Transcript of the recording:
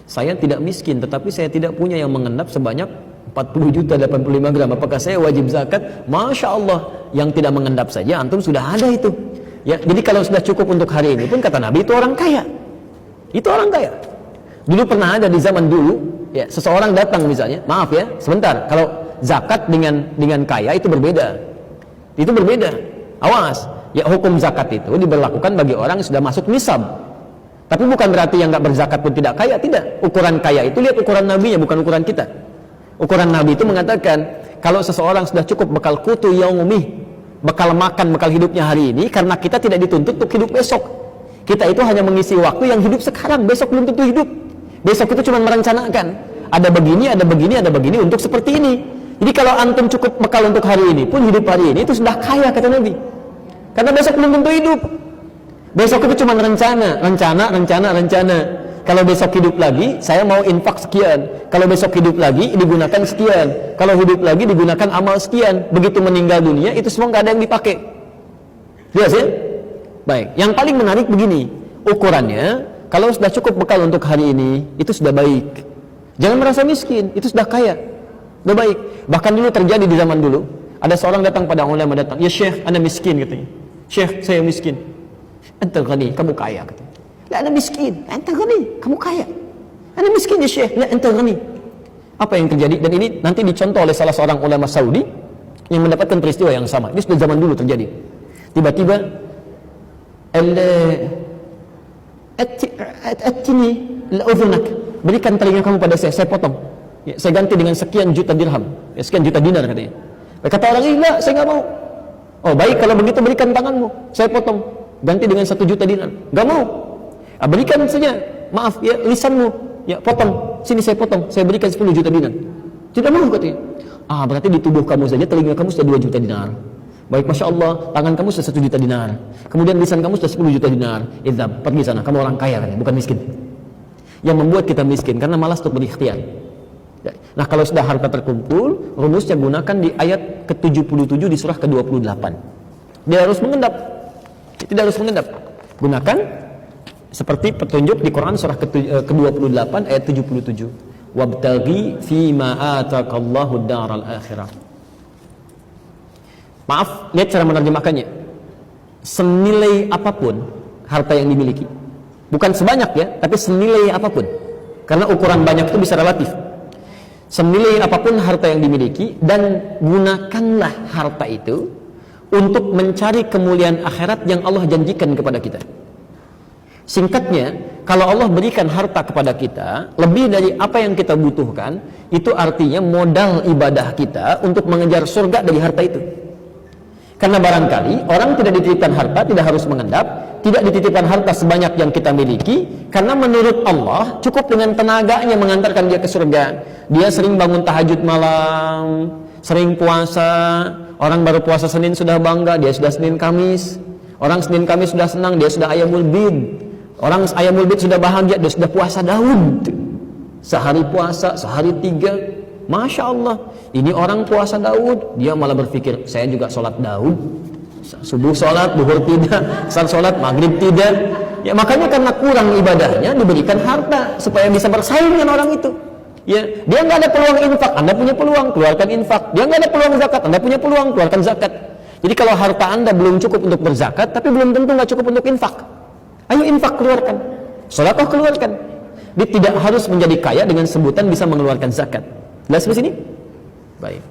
Saya tidak miskin, tetapi saya tidak punya yang mengendap sebanyak 40 juta 85 gram. Apakah saya wajib zakat? Masya Allah, yang tidak mengendap saja antum sudah ada itu. Ya, jadi kalau sudah cukup untuk hari ini pun kata Nabi itu orang kaya. Itu orang kaya. Dulu pernah ada di zaman dulu, ya, seseorang datang misalnya, maaf ya, sebentar. Kalau zakat dengan kaya itu berbeda. Itu berbeda. Awas, ya hukum zakat itu diberlakukan bagi orang yang sudah masuk nisab. Tapi bukan berarti yang nggak berzakat pun tidak kaya, tidak. Ukuran kaya itu lihat ukuran Nabinya, bukan ukuran kita. Ukuran Nabi itu mengatakan, kalau seseorang sudah cukup bekal kutu yaumih, bekal makan, bekal hidupnya hari ini, karena kita tidak dituntut untuk hidup besok. Kita itu hanya mengisi waktu yang hidup sekarang, besok belum tentu hidup. Besok itu cuma merencanakan. Ada begini, ada begini, ada begini untuk seperti ini. Jadi kalau antum cukup bekal untuk hari ini pun, hidup hari ini itu sudah kaya kata Nabi. Karena besok belum tentu hidup. Besok itu cuma rencana. Kalau besok hidup lagi, saya mau infak sekian. Kalau besok hidup lagi, digunakan sekian. Kalau hidup lagi, digunakan amal sekian. Begitu meninggal dunia, itu semua nggak ada yang dipakai. Jelas ya? Baik. Yang paling menarik begini, ukurannya, kalau sudah cukup bekal untuk hari ini, itu sudah baik. Jangan merasa miskin, itu sudah kaya. Sudah baik. Bahkan dulu terjadi di zaman dulu, ada seorang datang pada ulama, datang, ya Syekh, ana miskin katanya. Syekh, saya miskin. Anta ghani, kamu kaya katanya. La ana miskin, anta ghani, kamu kaya. Ana miskin ya Syekh, la anta ghani. Apa yang terjadi? Dan ini nanti dicontoh oleh salah seorang ulama Saudi yang mendapatkan peristiwa yang sama. Ini sudah zaman dulu terjadi. Tiba-tiba atini la-udhunak, berikan telinga kamu pada saya potong. Ya, saya ganti dengan sekian juta dirham, ya, sekian juta dinar katanya. Kata orang ini, enggak, saya enggak mau. Oh baik, kalau begitu berikan tanganmu, saya potong, ganti dengan 1 juta dinar. Enggak mau. Berikan saja, maaf ya, lisanmu, ya potong, sini saya potong, saya berikan 10 juta dinar. Tidak mau katanya. Berarti di tubuh kamu saja telinga kamu sudah 2 juta dinar. Baik, Masya Allah, tangan kamu sudah 1 juta dinar. Kemudian lisan kamu sudah 10 juta dinar. Idhab, pergi sana, kamu orang kaya katanya, bukan miskin. Yang membuat kita miskin karena malas untuk berikhtiar. Nah, kalau sudah harta terkumpul, rumusnya gunakan di ayat ke-77 di surah ke-28. Dia harus mengendap. Tidak harus mengendap. Gunakan seperti petunjuk di Quran surah ke-28 ayat 77. Wabtaghi fima ataqallahu daral akhirah. Maaf, lihat cara menerjemahkannya. Senilai apapun harta yang dimiliki. Bukan sebanyak ya, tapi senilai apapun. Karena ukuran banyak itu bisa relatif. Senilai apapun harta yang dimiliki, dan gunakanlah harta itu untuk mencari kemuliaan akhirat yang Allah janjikan kepada kita. Singkatnya, kalau Allah berikan harta kepada kita lebih dari apa yang kita butuhkan, itu artinya modal ibadah kita untuk mengejar surga dari harta itu. Karena barangkali orang tidak dititipkan harta tidak harus mengendap, tidak dititipkan harta sebanyak yang kita miliki, karena menurut Allah cukup dengan tenaganya mengantarkan dia ke surga. Dia sering bangun tahajud malam, sering puasa. Orang baru puasa Senin sudah bangga, dia sudah Senin Kamis. Orang Senin Kamis sudah senang, dia sudah Ayamul Bid. Orang Ayamul Bid sudah bahagia, dia sudah puasa Daud. Sehari puasa, sehari 3. Masya Allah, ini orang puasa Daud, dia malah berpikir, saya juga sholat Daud, subuh sholat, duhur tidak, asar sholat, maghrib tidak. Ya makanya karena kurang ibadahnya diberikan harta supaya bisa bersaing dengan orang itu. Ya, dia nggak ada peluang infak, Anda punya peluang, keluarkan infak. Dia nggak ada peluang zakat, Anda punya peluang, keluarkan zakat. Jadi kalau harta Anda belum cukup untuk berzakat, tapi belum tentu nggak cukup untuk infak. Ayo infak keluarkan, sedekah keluarkan. Dia tidak harus menjadi kaya dengan sebutan bisa mengeluarkan zakat. Jelas di sini? Baik.